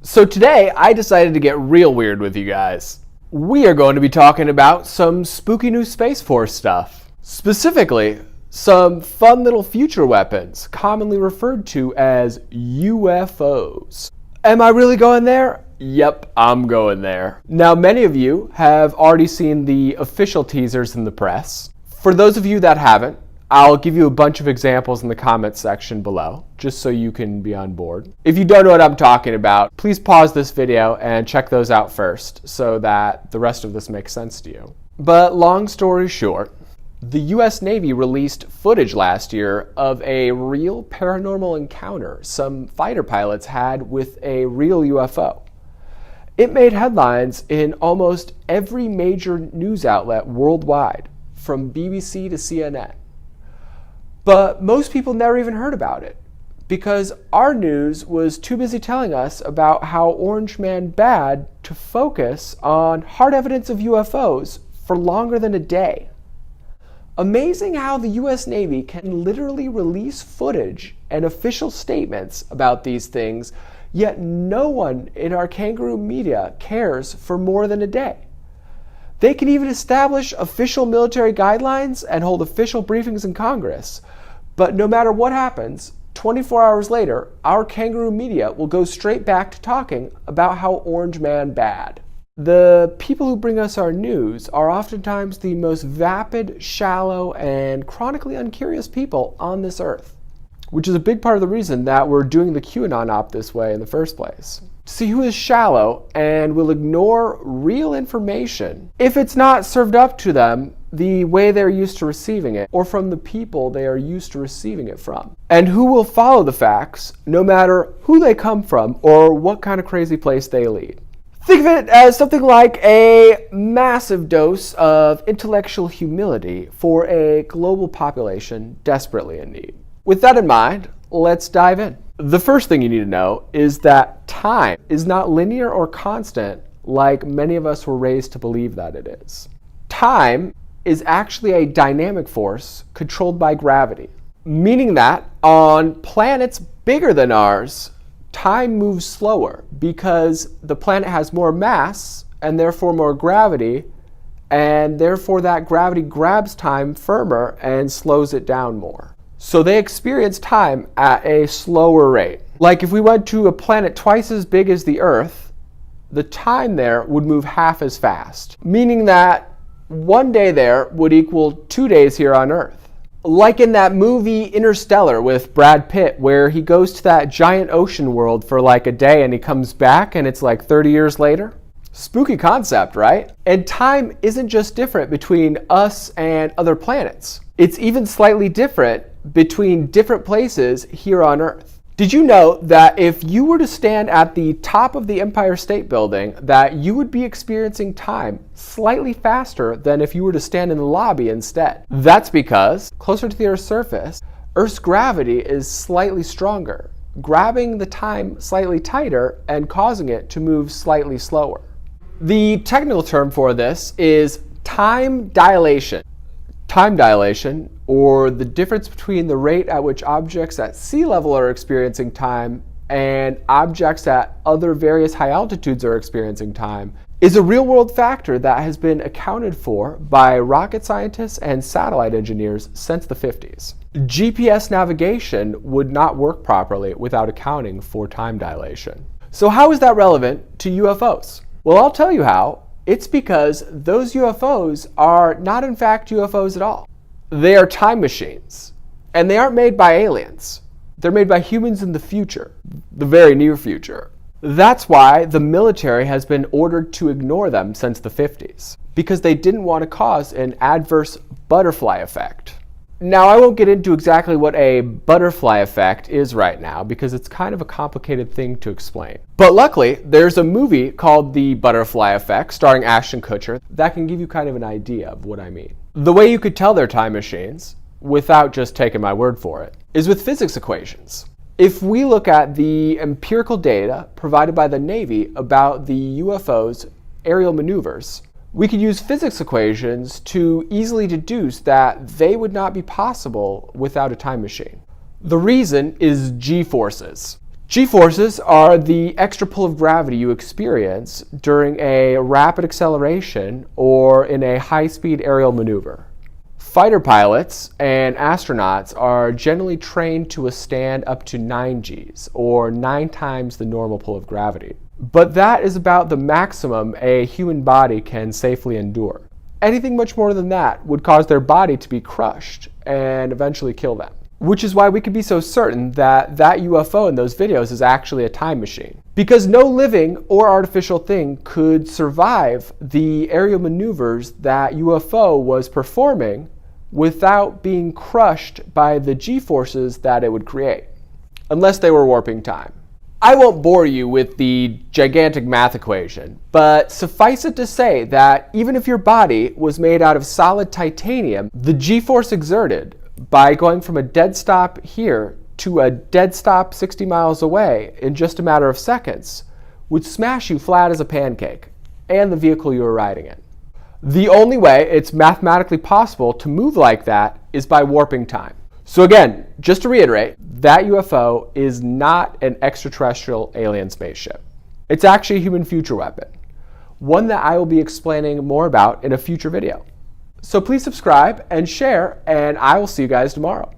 So today I decided to get real weird with you guys. We are going to be talking about some spooky new Space Force stuff. Specifically, some fun little future weapons, commonly referred to as UFOs. Am I really going there? Yep, I'm going there. Now, many of you have already seen the official teasers in the press. For those of you that haven't, I'll give you a bunch of examples in the comments section below, just so you can be on board. If you don't know what I'm talking about, please pause this video and check those out first, so that the rest of this makes sense to you. But long story short, the US Navy released footage last year of a real paranormal encounter some fighter pilots had with a real UFO. It made headlines in almost every major news outlet worldwide, from BBC to CNN. But most people never even heard about it, because our news was too busy telling us about how Orange Man bad to focus on hard evidence of UFOs for longer than a day. Amazing how the US Navy can literally release footage and official statements about these things, yet no one in our kangaroo media cares for more than a day. They can even establish official military guidelines and hold official briefings in Congress. But no matter what happens, 24 hours later, our kangaroo media will go straight back to talking about how Orange Man bad. The people who bring us our news are oftentimes the most vapid, shallow, and chronically uncurious people on this earth, which is a big part of the reason that we're doing the QAnon op this way in the first place. See who is shallow and will ignore real information if it's not served up to them the way they're used to receiving it, or from the people they are used to receiving it from. And who will follow the facts no matter who they come from or what kind of crazy place they lead. Think of it as something like a massive dose of intellectual humility for a global population desperately in need. With that in mind, let's dive in. The first thing you need to know is that time is not linear or constant like many of us were raised to believe that it is. Time is actually a dynamic force controlled by gravity, meaning that on planets bigger than ours, time moves slower because the planet has more mass and therefore more gravity, and therefore that gravity grabs time firmer and slows it down more. So they experience time at a slower rate. Like if we went to a planet twice as big as the Earth, the time there would move half as fast, meaning that one day there would equal 2 days here on Earth. Like in that movie Interstellar with Brad Pitt, where he goes to that giant ocean world for like a day and he comes back and it's like 30 years later. Spooky concept, right? And time isn't just different between us and other planets. It's even slightly different between different places here on Earth. Did you know that if you were to stand at the top of the Empire State Building, that you would be experiencing time slightly faster than if you were to stand in the lobby instead? That's because, closer to the Earth's surface, Earth's gravity is slightly stronger, grabbing the time slightly tighter and causing it to move slightly slower. The technical term for this is time dilation. Time dilation, or the difference between the rate at which objects at sea level are experiencing time and objects at other various high altitudes are experiencing time, is a real-world factor that has been accounted for by rocket scientists and satellite engineers since the 50s. GPS navigation would not work properly without accounting for time dilation. So how is that relevant to UFOs? Well, I'll tell you how. It's because those UFOs are not in fact UFOs at all. They are time machines, and they aren't made by aliens. They're made by humans in the future, the very near future. That's why the military has been ordered to ignore them since the 50s, because they didn't want to cause an adverse butterfly effect. Now, I won't get into exactly what a butterfly effect is right now because it's kind of a complicated thing to explain. But luckily, there's a movie called The Butterfly Effect starring Ashton Kutcher that can give you kind of an idea of what I mean. The way you could tell they're time machines, without just taking my word for it, is with physics equations. If we look at the empirical data provided by the Navy about the UFO's aerial maneuvers, we could use physics equations to easily deduce that they would not be possible without a time machine. The reason is G-forces. G-forces are the extra pull of gravity you experience during a rapid acceleration or in a high-speed aerial maneuver. Fighter pilots and astronauts are generally trained to withstand up to 9 Gs, or 9 times the normal pull of gravity. But that is about the maximum a human body can safely endure. Anything much more than that would cause their body to be crushed and eventually kill them. Which is why we can be so certain that that UFO in those videos is actually a time machine. Because no living or artificial thing could survive the aerial maneuvers that UFO was performing without being crushed by the G-forces that it would create, unless they were warping time. I won't bore you with the gigantic math equation, but suffice it to say that even if your body was made out of solid titanium, the G-force exerted by going from a dead stop here to a dead stop 60 miles away in just a matter of seconds would smash you flat as a pancake and the vehicle you were riding in. The only way it's mathematically possible to move like that is by warping time. So again, just to reiterate, that UFO is not an extraterrestrial alien spaceship. It's actually a human future weapon, one that I will be explaining more about in a future video. So please subscribe and share, and I will see you guys tomorrow.